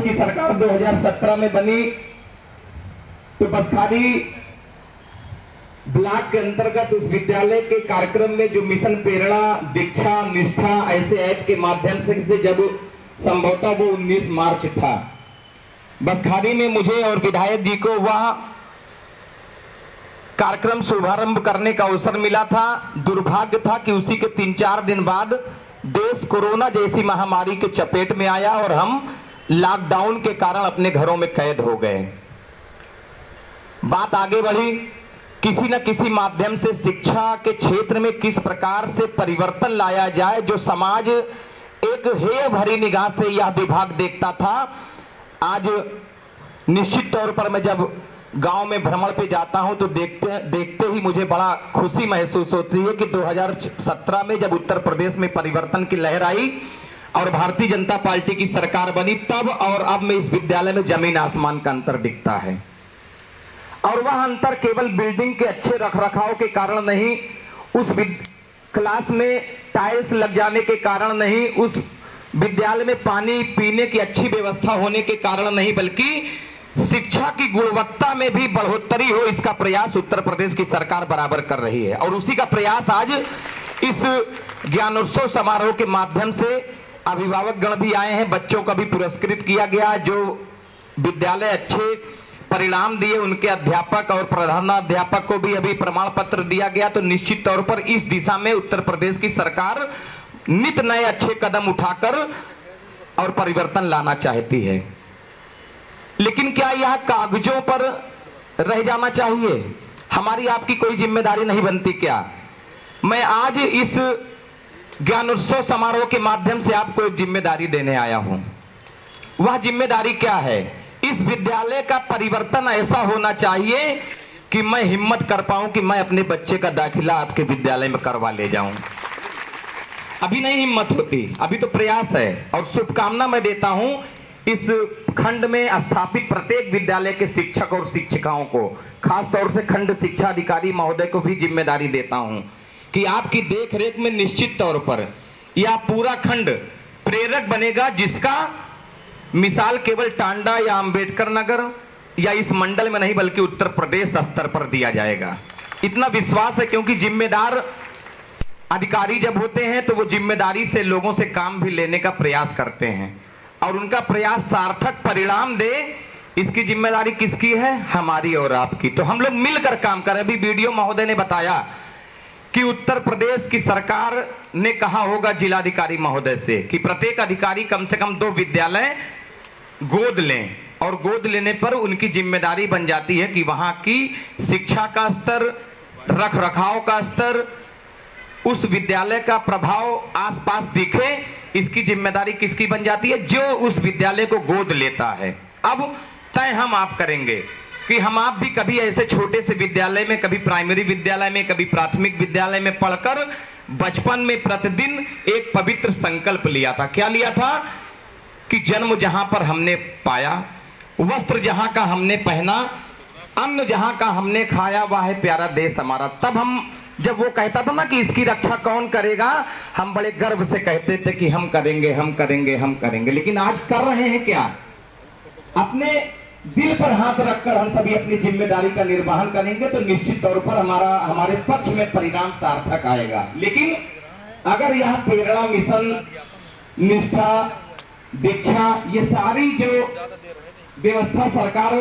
की सरकार 2017 में बनी तो बसखाली ब्लॉक के अंतर्गत उस विद्यालय के कार्यक्रम में जो मिशन प्रेरणा, दीक्षा, निष्ठा ऐसे ऐप के माध्यम से जब संभवतः वो 19 मार्च था, बसखाली में मुझे और विधायक जी को वह कार्यक्रम शुभारंभ करने का अवसर मिला था। दुर्भाग्य था कि उसी के 3-4 दिन बाद देश कोरोना जैसी महामारी के चपेट में आया और हम लॉकडाउन के कारण अपने घरों में कैद हो गए। बात आगे बढ़ी, किसी न किसी माध्यम से शिक्षा के क्षेत्र में किस प्रकार से परिवर्तन लाया जाए, जो समाज एक हेय भरी निगाह से यह विभाग देखता था। आज निश्चित तौर पर मैं जब गांव में भ्रमण पे जाता हूं तो देखते ही मुझे बड़ा खुशी महसूस होती है कि 2017 में जब उत्तर प्रदेश में परिवर्तन की लहर आई और भारतीय जनता पार्टी की सरकार बनी, तब और अब में इस विद्यालय में जमीन आसमान का अंतर दिखता है। और वह अंतर केवल बिल्डिंग के अच्छे रखरखाव के कारण नहीं, उस क्लास में टाइल्स लग जाने के कारण नहीं, उस विद्यालय में पानी पीने की अच्छी व्यवस्था होने के कारण नहीं, बल्कि शिक्षा की गुणवत्ता में भी बढ़ोतरी हो, इसका प्रयास उत्तर प्रदेश की सरकार बराबर कर रही है। और उसी का प्रयास आज इस ज्ञानोत्सव समारोह के माध्यम से अभिभावक गण भी आए हैं, बच्चों का भी पुरस्कृत किया गया। जो विद्यालय अच्छे परिणाम दिए उनके अध्यापक और प्रधानाध्यापक को भी अभी प्रमाण पत्र दिया गया। तो निश्चित तौर पर इस दिशा में उत्तर प्रदेश की सरकार नित नए अच्छे कदम उठाकर और परिवर्तन लाना चाहती है। लेकिन क्या यह कागजों पर रह जाना चाहिए? हमारी आपकी कोई जिम्मेदारी नहीं बनती क्या? मैं आज इस ज्ञानोत्सव समारोह के माध्यम से आपको एक जिम्मेदारी देने आया हूं। वह जिम्मेदारी क्या है? इस विद्यालय का परिवर्तन ऐसा होना चाहिए कि मैं हिम्मत कर पाऊं कि मैं अपने बच्चे का दाखिला आपके विद्यालय में करवा ले जाऊं। अभी नहीं हिम्मत होती, अभी तो प्रयास है। और शुभकामना मैं देता हूं इस खंड में स्थापित प्रत्येक विद्यालय के शिक्षक और शिक्षिकाओं को, खास तौर से खंड शिक्षा अधिकारी महोदय को भी जिम्मेदारी देता हूं कि आपकी देखरेख में निश्चित तौर पर यह पूरा खंड प्रेरक बनेगा, जिसका मिसाल केवल टांडा या अंबेडकर नगर या इस मंडल में नहीं बल्कि उत्तर प्रदेश स्तर पर दिया जाएगा। इतना विश्वास है, क्योंकि जिम्मेदार अधिकारी जब होते हैं तो वो जिम्मेदारी से लोगों से काम भी लेने का प्रयास करते हैं और उनका प्रयास सार्थक परिणाम दे, इसकी जिम्मेदारी किसकी है? हमारी और आपकी। तो हम लोग मिलकर काम करें। अभी वीडियो महोदय ने बताया कि उत्तर प्रदेश की सरकार ने कहा होगा जिलाधिकारी महोदय से कि प्रत्येक अधिकारी कम से कम 2 विद्यालय गोद लें, और गोद लेने पर उनकी जिम्मेदारी बन जाती है कि वहां की शिक्षा का स्तर, रख रखाव का स्तर, उस विद्यालय का प्रभाव आसपास दिखे। इसकी जिम्मेदारी किसकी बन जाती है? जो उस विद्यालय को गोद लेता है। अब तय हम आप करेंगे कि हम आप भी कभी ऐसे छोटे से विद्यालय में, कभी प्राइमरी विद्यालय में, कभी प्राथमिक विद्यालय में पढ़कर बचपन में प्रतिदिन एक पवित्र संकल्प लिया था। क्या लिया था? कि जन्म जहां पर हमने पाया, वस्त्र जहां का हमने पहना, अन्न जहां का हमने खाया, वह है प्यारा देश हमारा। तब हम, जब वो कहता था ना कि इसकी रक्षा कौन करेगा, हम बड़े गर्व से कहते थे कि हम करेंगे, हम करेंगे, हम करेंगे। लेकिन आज कर रहे हैं क्या? अपने दिल पर हाथ रखकर हम सभी अपनी जिम्मेदारी का निर्वहन करेंगे तो निश्चित तौर पर हमारे पक्ष में परिणाम सार्थक आएगा। लेकिन अगर यह प्रेरणा, मिशन, निष्ठा, दीक्षा, ये सारी जो व्यवस्था सरकार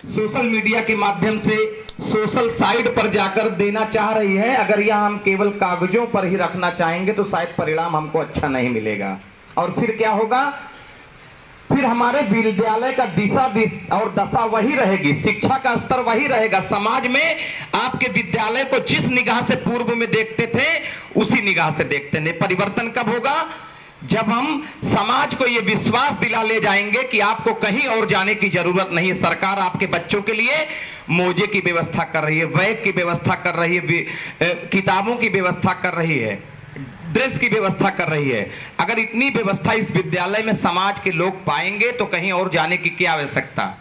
सोशल मीडिया के माध्यम से सोशल साइड पर जाकर देना चाह रही है, अगर यह हम केवल कागजों पर ही रखना चाहेंगे तो शायद परिणाम हमको अच्छा नहीं मिलेगा। और फिर क्या होगा? फिर हमारे विद्यालय का दिशा और दशा वही रहेगी, शिक्षा का स्तर वही रहेगा। समाज में आपके विद्यालय को जिस निगाह से पूर्व में देखते थे उसी निगाह से देखते हैं। परिवर्तन कब होगा? जब हम समाज को यह विश्वास दिला ले जाएंगे कि आपको कहीं और जाने की जरूरत नहीं है। सरकार आपके बच्चों के लिए मोजे की व्यवस्था कर रही है, बैग की व्यवस्था कर रही है, किताबों की व्यवस्था कर रही है, ड्रेस की व्यवस्था कर रही है। अगर इतनी व्यवस्था इस विद्यालय में समाज के लोग पाएंगे तो कहीं और जाने की क्या आवश्यकता?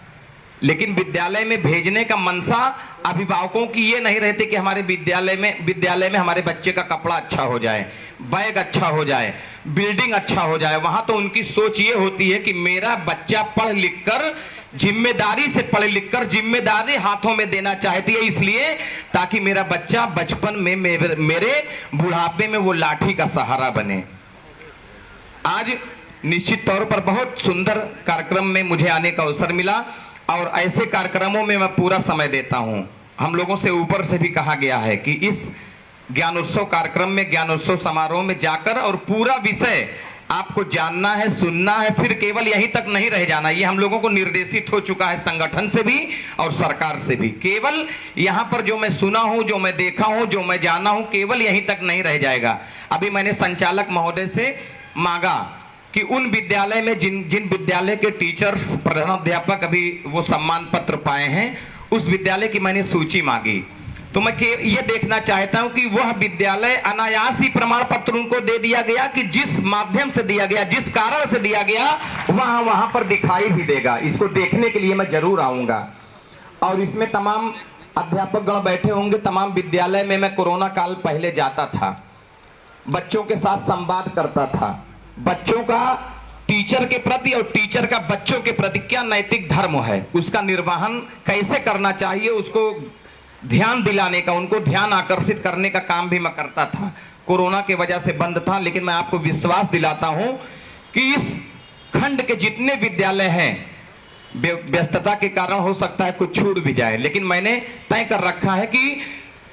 लेकिन विद्यालय में भेजने का मनसा अभिभावकों की ये नहीं रहती कि हमारे विद्यालय में हमारे बच्चे का कपड़ा अच्छा हो जाए, बैग अच्छा हो जाए, बिल्डिंग अच्छा हो जाए। वहां तो उनकी सोच ये होती है कि मेरा बच्चा पढ़ लिख कर, जिम्मेदारी से पढ़ लिख कर जिम्मेदारी हाथों में देना चाहती है, इसलिए ताकि मेरा बच्चा बचपन में मेरे बुढ़ापे में वो लाठी का सहारा बने। आज निश्चित तौर पर बहुत सुंदर कार्यक्रम में मुझे आने का अवसर मिला और ऐसे कार्यक्रमों में मैं पूरा समय देता हूं। हम लोगों से ऊपर से भी कहा गया है कि इस ज्ञानोत्सव कार्यक्रम में, ज्ञानोत्सव समारोह में जाकर और पूरा विषय आपको जानना है, सुनना है, फिर केवल यहीं तक नहीं रह जाना। ये हम लोगों को निर्देशित हो चुका है संगठन से भी और सरकार से भी। केवल यहां पर जो मैं सुना हूं, जो मैं देखा हूं, जो मैं जाना हूं, केवल यहीं तक नहीं रह जाएगा। अभी मैंने संचालक महोदय से मांगा कि उन विद्यालय में जिन विद्यालय के टीचर्स, प्रधानाध्यापक अभी वो सम्मान पत्र पाए हैं, उस विद्यालय की मैंने सूची मांगी। तो मैं ये देखना चाहता हूं कि वह विद्यालय अनायास ही प्रमाण पत्र उनको दे दिया गया कि जिस माध्यम से दिया गया, जिस कारण से दिया गया, वहां पर दिखाई भी देगा। इसको देखने के लिए मैं जरूर आऊंगा। और इसमें तमाम अध्यापक गण बैठे होंगे। तमाम विद्यालय में मैं कोरोना काल पहले जाता था, बच्चों के साथ संवाद करता था। बच्चों का टीचर के प्रति और टीचर का बच्चों के प्रति क्या नैतिक धर्म है, उसका निर्वहन कैसे करना चाहिए, उसको ध्यान दिलाने का, उनको ध्यान आकर्षित करने का काम भी मैं करता था। कोरोना के वजह से बंद था, लेकिन मैं आपको विश्वास दिलाता हूं कि इस खंड के जितने विद्यालय हैं, व्यस्तता के कारण हो सकता है कुछ छूट भी जाए, लेकिन मैंने तय कर रखा है कि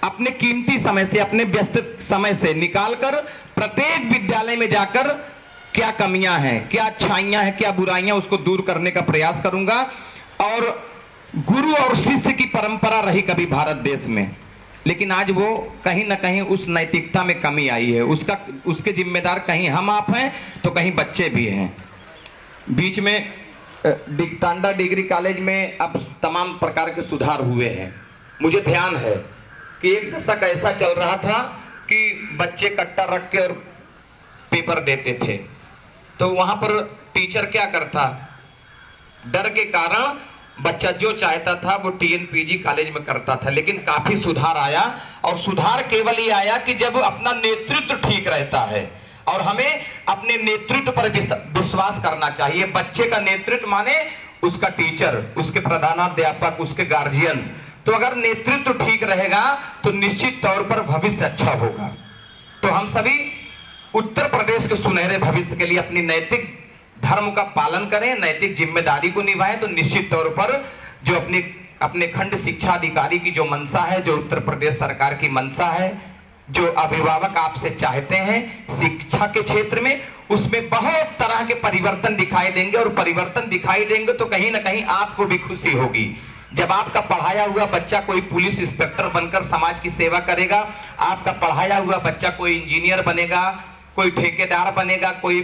अपने कीमती समय से, अपने व्यस्त समय से निकालकर प्रत्येक विद्यालय में जाकर क्या कमियां हैं, क्या अच्छाइयां हैं, क्या बुराइयां, उसको दूर करने का प्रयास करूंगा। और गुरु और शिष्य की परंपरा रही कभी भारत देश में, लेकिन आज वो कहीं ना कहीं उस नैतिकता में कमी आई है। उसके जिम्मेदार कहीं हम आप हैं तो कहीं बच्चे भी हैं। बीच में टांडा डिग्री कॉलेज में अब तमाम प्रकार के सुधार हुए हैं। मुझे ध्यान है कि एक दशक ऐसा चल रहा था कि बच्चे कट्टा रख के और पेपर देते थे, तो वहां पर टीचर क्या करता, डर के कारण बच्चा जो चाहता था वो टीएनपीजी कॉलेज में करता था। लेकिन काफी सुधार आया, और सुधार केवल ये आया कि जब अपना नेतृत्व ठीक रहता है, और हमें अपने नेतृत्व पर विश्वास करना चाहिए। बच्चे का नेतृत्व माने उसका टीचर, उसके प्रधानाध्यापक, उसके गार्जियंस। तो अगर नेतृत्व ठीक रहेगा तो निश्चित तौर पर भविष्य अच्छा होगा। तो हम सभी उत्तर प्रदेश के सुनहरे भविष्य के लिए अपनी नैतिक धर्म का पालन करें, नैतिक जिम्मेदारी को निभाएं। तो निश्चित तौर पर जो अपने खंड शिक्षा अधिकारी की जो मंशा है, जो उत्तर प्रदेश सरकार की मंशा है, जो अभिभावक आपसे चाहते हैं शिक्षा के क्षेत्र में, उसमें बहुत तरह के परिवर्तन दिखाई देंगे। और परिवर्तन दिखाई देंगे तो कहीं ना कहीं आपको भी खुशी होगी। जब आपका पढ़ाया हुआ बच्चा कोई पुलिस इंस्पेक्टर बनकर समाज की सेवा करेगा, आपका पढ़ाया हुआ बच्चा कोई इंजीनियर बनेगा, कोई ठेकेदार बनेगा, कोई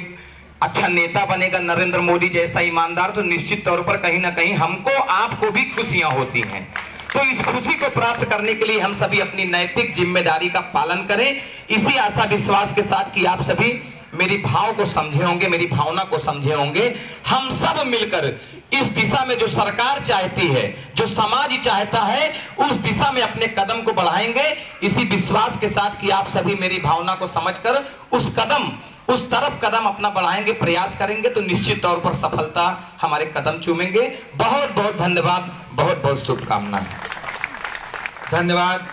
अच्छा नेता बनेगा, नरेंद्र मोदी जैसा ईमानदार, तो निश्चित तौर पर कहीं ना कहीं हमको आपको भी खुशियां होती हैं। तो इस खुशी को प्राप्त करने के लिए हम सभी अपनी नैतिक जिम्मेदारी का पालन करें। इसी आशा विश्वास के साथ कि आप सभी मेरी भाव को समझे होंगे, मेरी भावना को समझे होंगे। हम सब मिलकर इस दिशा में जो सरकार चाहती है, जो समाज चाहता है, उस दिशा में अपने कदम को बढ़ाएंगे। इसी विश्वास के साथ कि आप सभी मेरी भावना को समझकर उस तरफ कदम अपना बढ़ाएंगे, प्रयास करेंगे, तो निश्चित तौर पर सफलता हमारे कदम चूमेंगे। बहुत बहुत धन्यवाद, बहुत बहुत शुभकामनाएं। धन्यवाद।